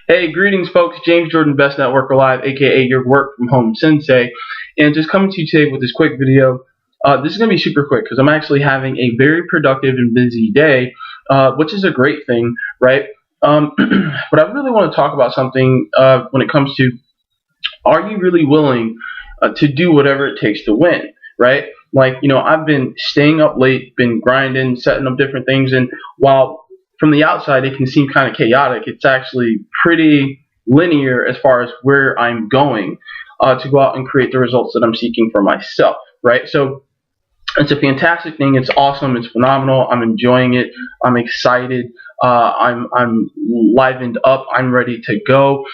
Hey, greetings, folks. James Jordan, Best Networker Live, aka your work from home sensei, and just coming to you today with this quick video. This is going to be super quick because I'm actually having a very productive and busy day, which is a great thing, right? But I really want to talk about something when it comes to, are you really willing to do whatever it takes to win, right? Like, I've been staying up late, been grinding, setting up different things, and while from the outside it can seem kind of chaotic, it's actually pretty linear as far as where I'm going to go out and create the results that I'm seeking for myself, right? So it's a fantastic thing. It's awesome. It's phenomenal. I'm enjoying it. I'm excited. I'm livened up. I'm ready to go.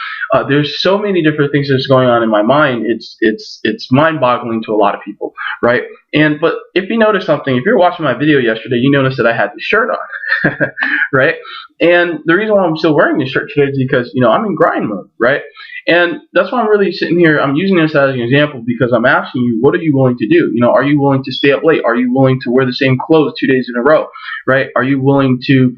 There's so many different things that's going on in my mind. It's mind-boggling to a lot of people, right? But if you notice something, if you're watching my video yesterday, you noticed that I had this shirt on, right? And the reason why I'm still wearing this shirt today is because I'm in grind mode, right? And that's why I'm really sitting here. I'm using this as an example because I'm asking you, what are you willing to do? Are you willing to stay up late? Are you willing to wear the same clothes 2 days in a row, right? Are you willing to,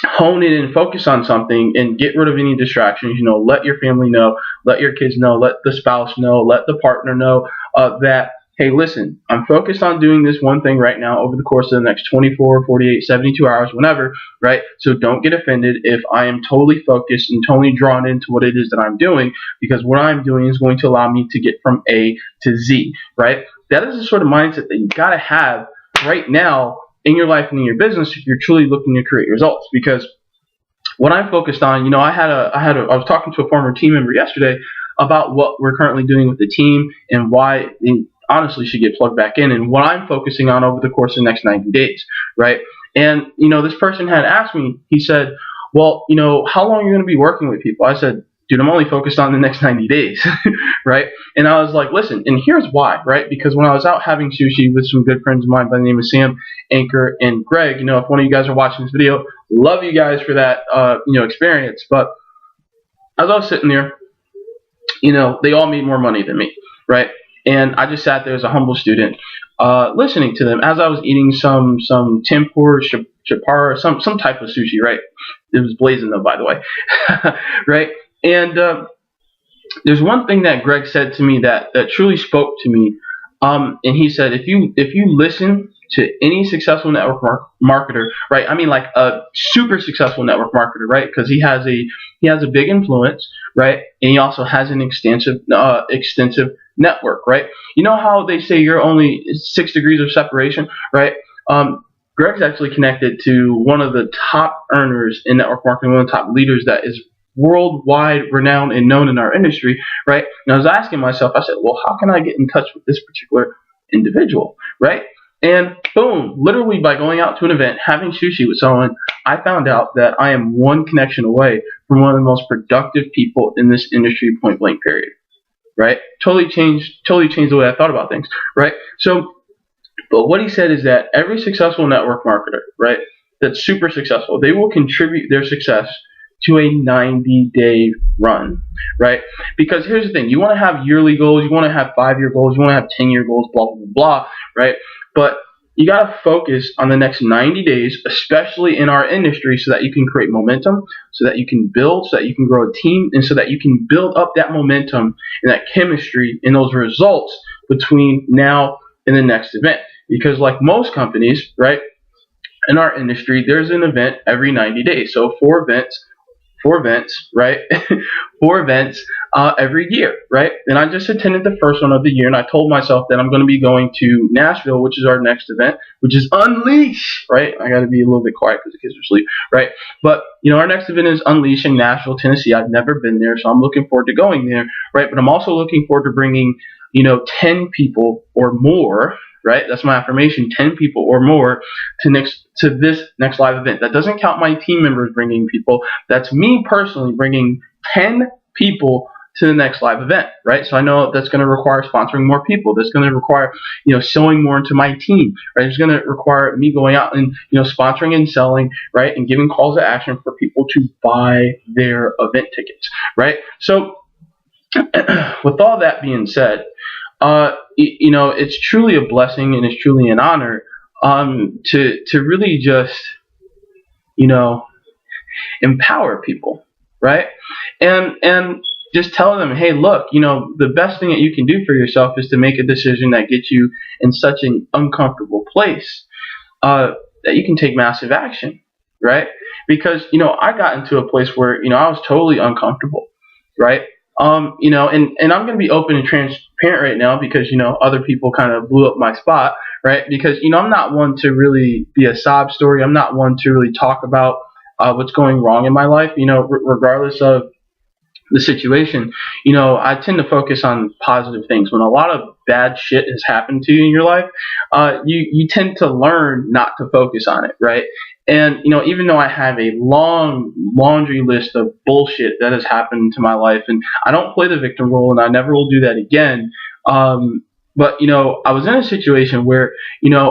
hone in and focus on something and get rid of any distractions? Let your family know, let your kids know, let the spouse know, let the partner know that, hey, listen, I'm focused on doing this one thing right now over the course of the next 24, 48, 72 hours, whenever, right? So don't get offended if I am totally focused and totally drawn into what it is that I'm doing, because what I'm doing is going to allow me to get from A to Z, right? That is the sort of mindset that you got to have right now in your life and in your business if you're truly looking to create results. Because what I'm focused on, I was talking to a former team member yesterday about what we're currently doing with the team and why it honestly should get plugged back in, and what I'm focusing on over the course of the next 90 days, right? And this person had asked me, he said, well, how long are you going to be working with people? I said, dude, I'm only focused on the next 90 days, right? And I was like, listen, and here's why, right? Because when I was out having sushi with some good friends of mine by the name of Sam, Anchor, and Greg, if one of you guys are watching this video, love you guys for that, experience. But as I was sitting there, they all made more money than me, right? And I just sat there as a humble student, listening to them as I was eating some tempura, chapara, some type of sushi, right? It was blazing though, by the way, right? And there's one thing that Greg said to me that truly spoke to me. And he said, if you listen to any successful network marketer, right? I mean, like a super successful network marketer, right? Because he has a big influence, right? And he also has an extensive network, right? You know how they say you're only 6 degrees of separation, right? Greg's actually connected to one of the top earners in network marketing, one of the top leaders that is worldwide renowned and known in our industry, right? And I was asking myself, I said, well, how can I get in touch with this particular individual, right? And boom, literally by going out to an event, having sushi with someone, I found out that I am one connection away from one of the most productive people in this industry, point blank period, right? Totally changed the way I thought about things, right? So, but what he said is that every successful network marketer, right, that's super successful, they will contribute their success to a 90-day run, right? Because here's the thing, you want to have yearly goals, you want to have 5-year goals, you want to have 10-year goals, blah, blah, blah, right? But you got to focus on the next 90 days, especially in our industry, so that you can create momentum, so that you can build, so that you can grow a team, and so that you can build up that momentum and that chemistry and those results between now and the next event. Because like most companies, right, in our industry, there's an event every 90 days. So four events, right? 4 events every year, right? And I just attended the first one of the year, and I told myself that I'm going to be going to Nashville, which is our next event, which is Unleash, right? I got to be a little bit quiet because the kids are asleep, right? But our next event is Unleash in Nashville, Tennessee. I've never been there, so I'm looking forward to going there, right? But I'm also looking forward to bringing 10 people or more, right? That's my affirmation, 10 people or more to this next live event. That doesn't count my team members bringing people. That's me personally bringing 10 people to the next live event, right? So I know that's going to require sponsoring more people. That's going to require, sewing more into my team, right? It's going to require me going out and, sponsoring and selling, right? And giving calls to action for people to buy their event tickets, right? So with all that being said, it's truly a blessing and it's truly an honor to really just, empower people, right? And just tell them, hey, look, the best thing that you can do for yourself is to make a decision that gets you in such an uncomfortable place that you can take massive action, right? Because I got into a place where I was totally uncomfortable, right? And I'm gonna be open and transparent right now because other people kind of blew up my spot, right? Because I'm not one to really be a sob story. I'm not one to really talk about what's going wrong in my life. Regardless of the situation, I tend to focus on positive things. When a lot of bad shit has happened to you in your life, you tend to learn not to focus on it, right? And even though I have a long laundry list of bullshit that has happened to my life, and I don't play the victim role, and I never will do that again. But I was in a situation where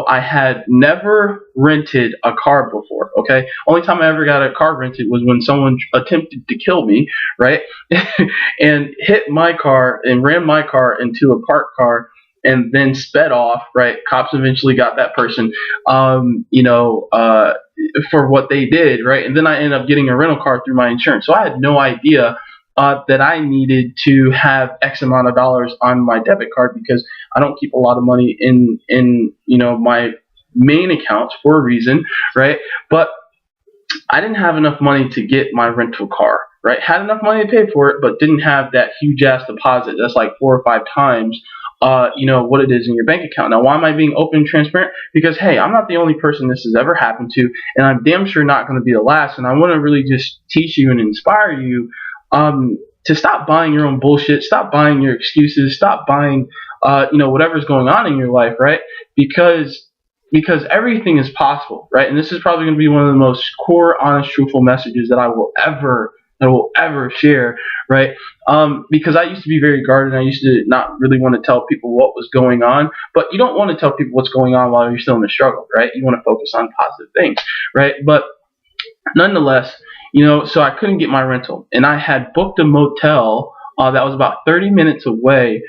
I had never rented a car before. Okay, only time I ever got a car rented was when someone attempted to kill me, right? And hit my car and ran my car into a parked car and then sped off, right? Cops eventually got that person, for what they did, right? And then I ended up getting a rental car through my insurance. So I had no idea that I needed to have X amount of dollars on my debit card because I don't keep a lot of money in my main accounts for a reason, right? But I didn't have enough money to get my rental car, right? Had enough money to pay for it, but didn't have that huge ass deposit that's like 4 or 5 times what it is in your bank account. Now, why am I being open and transparent? Because, hey, I'm not the only person this has ever happened to, and I'm damn sure not going to be the last. And I want to really just teach you and inspire you to stop buying your own bullshit, stop buying your excuses, stop buying, whatever's going on in your life, right? Because everything is possible, right? And this is probably going to be one of the most core, honest, truthful messages that I will ever share, right? Because I used to be very guarded. I used to not really want to tell people what was going on, but you don't want to tell people what's going on while you're still in the struggle, right? You want to focus on positive things, right? But nonetheless, so I couldn't get my rental, and I had booked a motel that was about 30 minutes away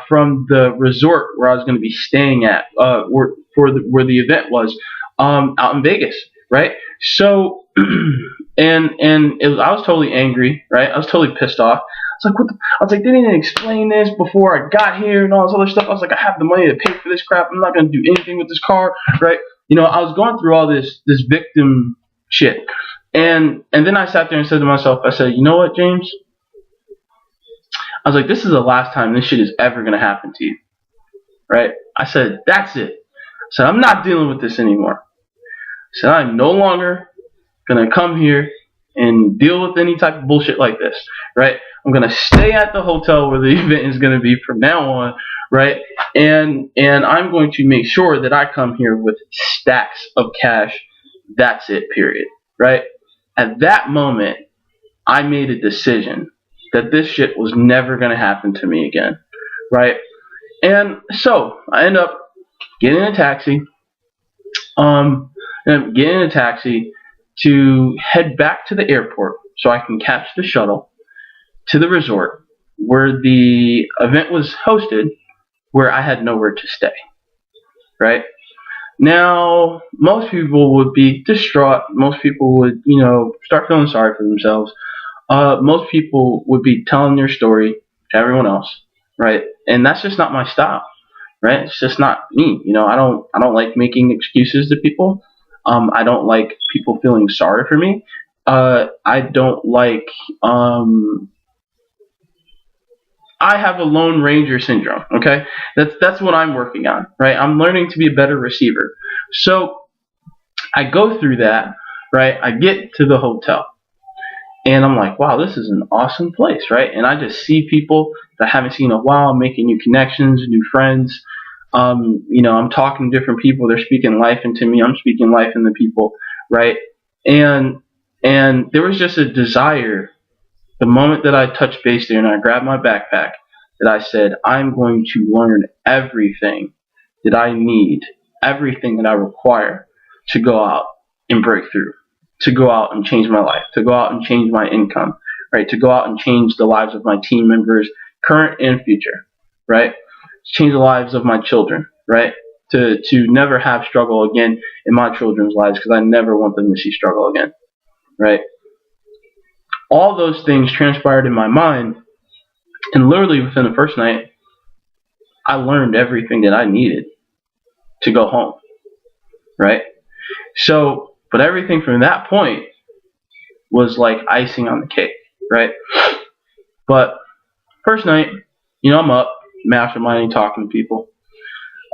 from the resort where I was going to be staying at, where the event was, out in Vegas, right? So, I was totally angry, right? I was totally pissed off. I was like, I was like, they didn't explain this before I got here and all this other stuff. I was like, I have the money to pay for this crap. I'm not going to do anything with this car, right? I was going through all this victim shit. And then I sat there and said to myself, I said, you know what, James? I was like, this is the last time this shit is ever going to happen to you, right? I said, that's it. I said, I'm not dealing with this anymore. I said, I'm no longer going to come here and deal with any type of bullshit like this, right? I'm going to stay at the hotel where the event is going to be from now on, right? And I'm going to make sure that I come here with stacks of cash. That's it, period, right? At that moment, I made a decision that this shit was never going to happen to me again, right? And so I end up getting a taxi, to head back to the airport so I can catch the shuttle to the resort where the event was hosted, where I had nowhere to stay, right? Now, most people would be distraught. Most people would, start feeling sorry for themselves. Most people would be telling their story to everyone else, right? And that's just not my style, right? It's just not me. I don't like making excuses to people. I don't like people feeling sorry for me. I don't like. I have a Lone Ranger syndrome. Okay, that's what I'm working on, right? I'm learning to be a better receiver. So I go through that, right? I get to the hotel, and I'm like, wow, this is an awesome place, right? And I just see people that I haven't seen in a while, making new connections, new friends. I'm talking to different people. They're speaking life into me. I'm speaking life into people, right? And there was just a desire. The moment that I touched base there and I grabbed my backpack, that I said, I'm going to learn everything that I need, everything that I require to go out and break through, to go out and change my life, to go out and change my income, right? To go out and change the lives of my team members, current and future, right? Change the lives of my children, right? To never have struggle again in my children's lives, because I never want them to see struggle again, right? All those things transpired in my mind, and literally within the first night, I learned everything that I needed to go home, right? So, but everything from that point was like icing on the cake, right? But first night, I'm up, masterminding, talking to people.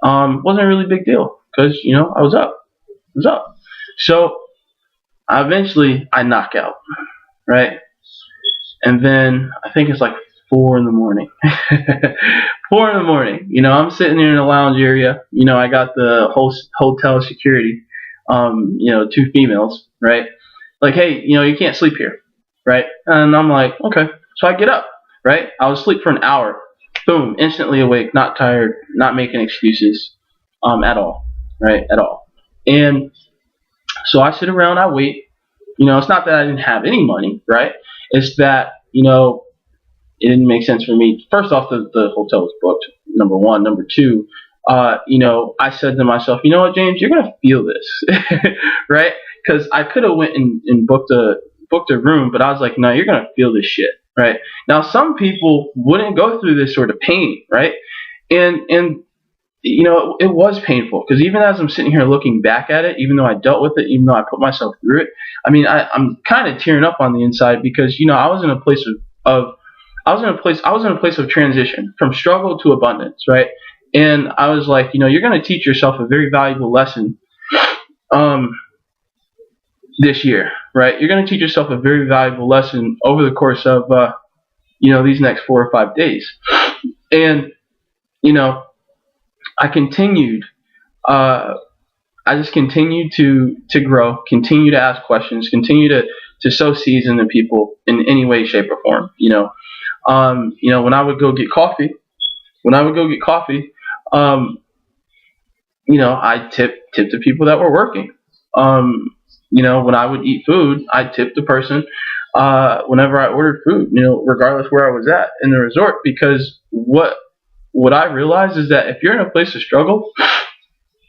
Wasn't a really big deal because I was up. So eventually I knock out, right? And then I think it's like 4 in the morning. 4 in the morning. I'm sitting there in the lounge area. I got the whole hotel security. 2 females, right? Like, hey, you can't sleep here, right? And I'm like, okay. So I get up, right? I was asleep for an hour. Boom, instantly awake, not tired, not making excuses, at all, right? At all. And so I sit around, I wait. It's not that I didn't have any money, right? It's that, it didn't make sense for me. First off, the hotel was booked, number one. Number two, I said to myself, you know what, James, you're going to feel this, right? Because I could have went and booked a room, but I was like, no, you're going to feel this shit, right? Now, some people wouldn't go through this sort of pain, right? And it was painful because even as I'm sitting here looking back at it, even though I dealt with it, even though I put myself through it, I mean, I'm kind of tearing up on the inside because I was in a place I was in a place of transition from struggle to abundance, right? And I was like, you're going to teach yourself a very valuable lesson this year, right? You're going to teach yourself a very valuable lesson over the course of these next 4 or 5 days. And I continued. I just continued to grow, continue to ask questions, continue to sow seeds into people in any way, shape, or form. When I would go get coffee, I tipped the people that were working. When I would eat food, I tipped the person whenever I ordered food, regardless where I was at in the resort, because what I realized is that if you're in a place of struggle,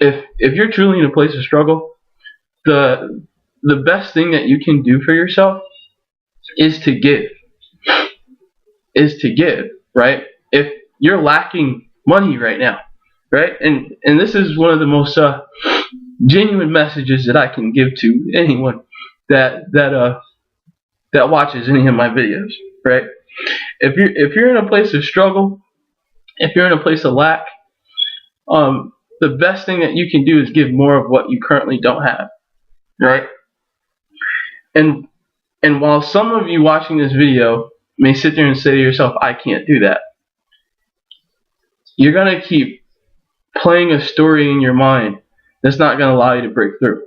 if you're truly in a place of struggle, the best thing that you can do for yourself is to give. Right? If you're lacking money right now, right? And this is one of the most genuine messages that I can give to anyone that watches any of my videos, right? If you're in a place of struggle, if you're in a place of lack, the best thing that you can do is give more of what you currently don't have, right? And while some of you watching this video may sit there and say to yourself, I can't do that, you're going to keep playing a story in your mind that's not going to allow you to break through.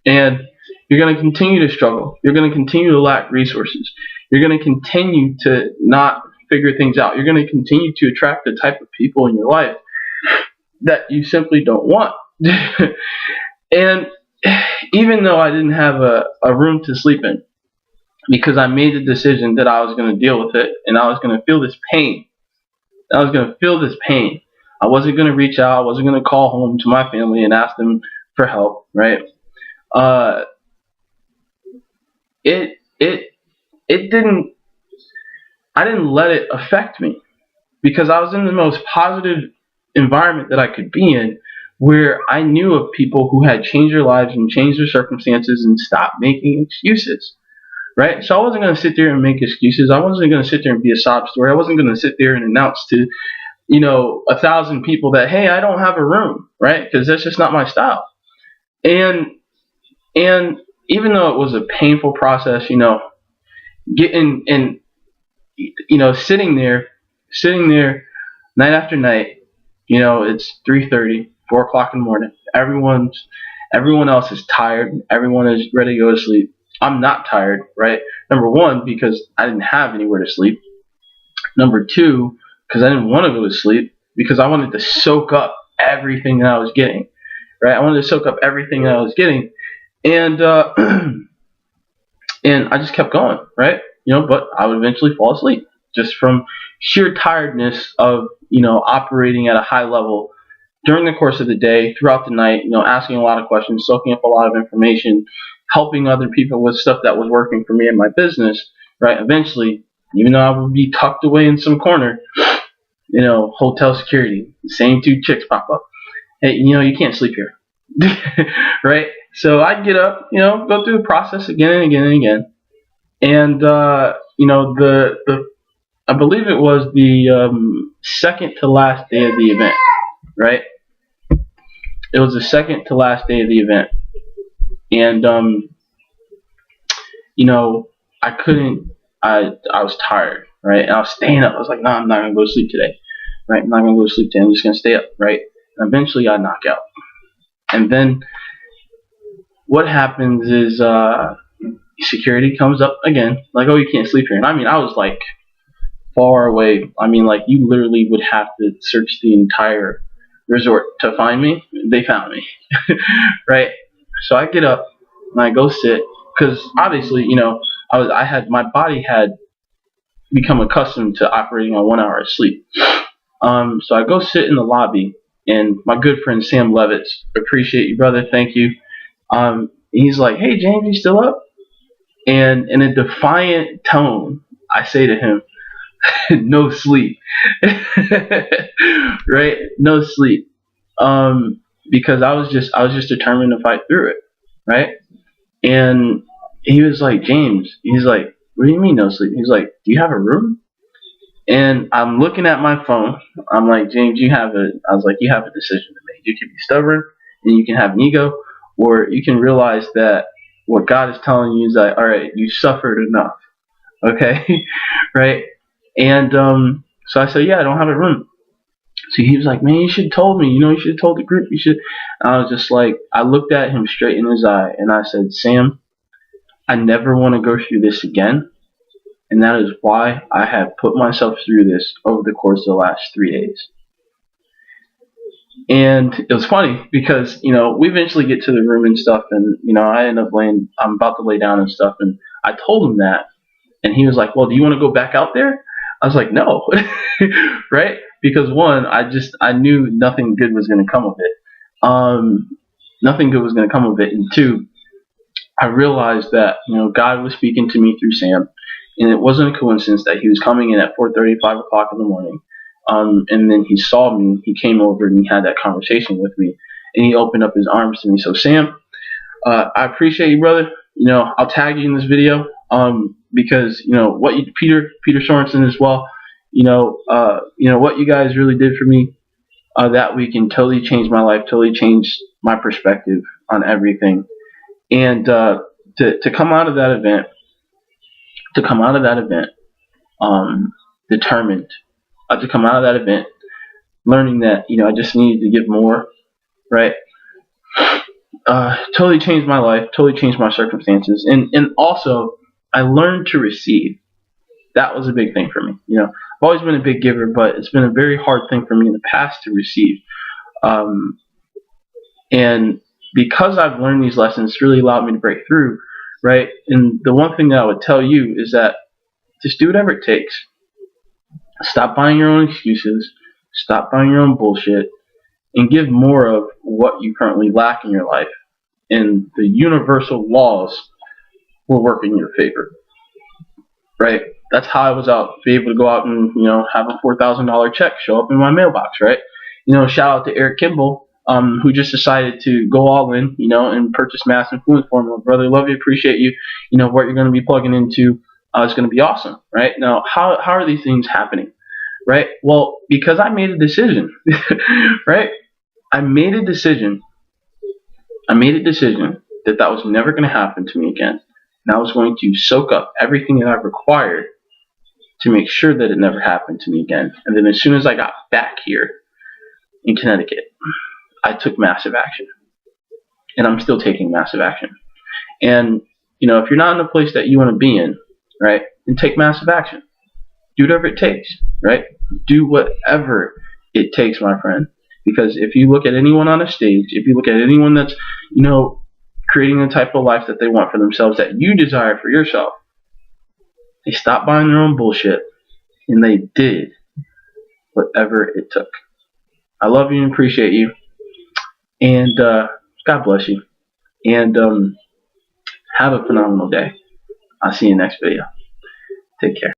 And you're going to continue to struggle. You're going to continue to lack resources. You're going to continue to not figure things out. You're going to continue to attract the type of people in your life that you simply don't want. And even though I didn't have a room to sleep in, because I made the decision that I was going to deal with it and I was going to feel this pain. I wasn't going to reach out. I wasn't going to call home to my family and ask them for help, right? I didn't let it affect me because I was in the most positive environment that I could be in, where I knew of people who had changed their lives and changed their circumstances and stopped making excuses, right? So I wasn't going to sit there and make excuses. I wasn't going to sit there and be a sob story. I wasn't going to sit there and announce to 1,000 people that, hey, I don't have a room, right? Because that's just not my style. And even though it was a painful process, getting and sitting there night after night, it's 3:30, 4 o'clock in the morning. Everyone else is tired. Everyone is ready to go to sleep. I'm not tired, right? Number one, because I didn't have anywhere to sleep. Number two, because I didn't want to go to sleep, because I wanted to soak up everything that I was getting, right? I wanted to soak up everything that I was getting, and I just kept going, right? But I would eventually fall asleep just from sheer tiredness of operating at a high level during the course of the day, throughout the night, asking a lot of questions, soaking up a lot of information, helping other people with stuff that was working for me in my business, right? Eventually, even though I would be tucked away in some corner, hotel security, the same two chicks pop up. Hey, you can't sleep here, right? So I'd get up, go through the process again and again and again, and the I believe it was the second to last day of the event, right? It was the second to last day of the event, and I couldn't. I was tired, right? And I was staying up. I was like, no, I'm not gonna go to sleep today, right? I'm not gonna go to sleep today. I'm just gonna stay up, right? And eventually, I knock out, and then what happens is security comes up again, like, oh, you can't sleep here. And I mean, I was like far away. I mean, like, you literally would have to search the entire resort to find me. They found me, right? So I get up and I go sit, because obviously, my body had become accustomed to operating on 1 hour of sleep. So I go sit in the lobby, and my good friend Sam Levitz, appreciate you, brother, thank you. He's like, hey, James, you still up? And in a defiant tone, I say to him, no sleep. Right? No sleep. Because I was just determined to fight through it, right? And he was like, James, he's like, what do you mean no sleep? He's like, do you have a room? And I'm looking at my phone. I'm like, James, you have a decision to make. You can be stubborn and you can have an ego, or you can realize that what God is telling you is that, all right, you suffered enough. Okay? Right? And so I said, yeah, I don't have a room. So he was like, man, you should have told me. You should have told the group. You should. And I was just like, I looked at him straight in his eye and I said, Sam, I never want to go through this again. And that is why I have put myself through this over the course of the last 3 days. And it was funny because, we eventually get to the room and stuff, and, I end up I'm about to lay down and stuff, and I told him that, and he was like, well, do you want to go back out there? I was like, no, right? Because one, I knew nothing good was going to come of it. Nothing good was going to come of it. And two, I realized that, God was speaking to me through Sam, and it wasn't a coincidence that he was coming in at 4:30, 5 o'clock in the morning. And then he saw me, he came over and he had that conversation with me, and he opened up his arms to me. So Sam, I appreciate you, brother. I'll tag you in this video, because, Peter Sorensen as well, what you guys really did for me, that week, and totally changed my life, totally changed my perspective on everything. And, to come out of that event, determined, to come out of that event, learning that, I just needed to give more, right? Totally changed my life, totally changed my circumstances. And also, I learned to receive. That was a big thing for me. I've always been a big giver, but it's been a very hard thing for me in the past to receive. And because I've learned these lessons, it's really allowed me to break through, right? And the one thing that I would tell you is that just do whatever it takes. Stop buying your own excuses. Stop buying your own bullshit. And give more of what you currently lack in your life. And the universal laws will work in your favor. Right? That's how I was able to go out and, have a $4,000 check show up in my mailbox, right? Shout out to Eric Kimball, who just decided to go all in, and purchase Mass Influence Formula. Brother, love you, appreciate you. What you're going to be plugging into is going to be awesome, right? Now, how are these things happening, right? Well, because I made a decision, right? I made a decision that was never going to happen to me again. And I was going to soak up everything that I've required to make sure that it never happened to me again. And then as soon as I got back here in Connecticut, I took massive action. And I'm still taking massive action. And, if you're not in a place that you want to be in, right, then take massive action. Do whatever it takes, right? Do whatever it takes, my friend. Because if you look at anyone on a stage, if you look at anyone that's, creating the type of life that they want for themselves, that you desire for yourself, they stopped buying their own bullshit, and they did whatever it took. I love you and appreciate you, and God bless you, and have a phenomenal day. I'll see you in the next video. Take care.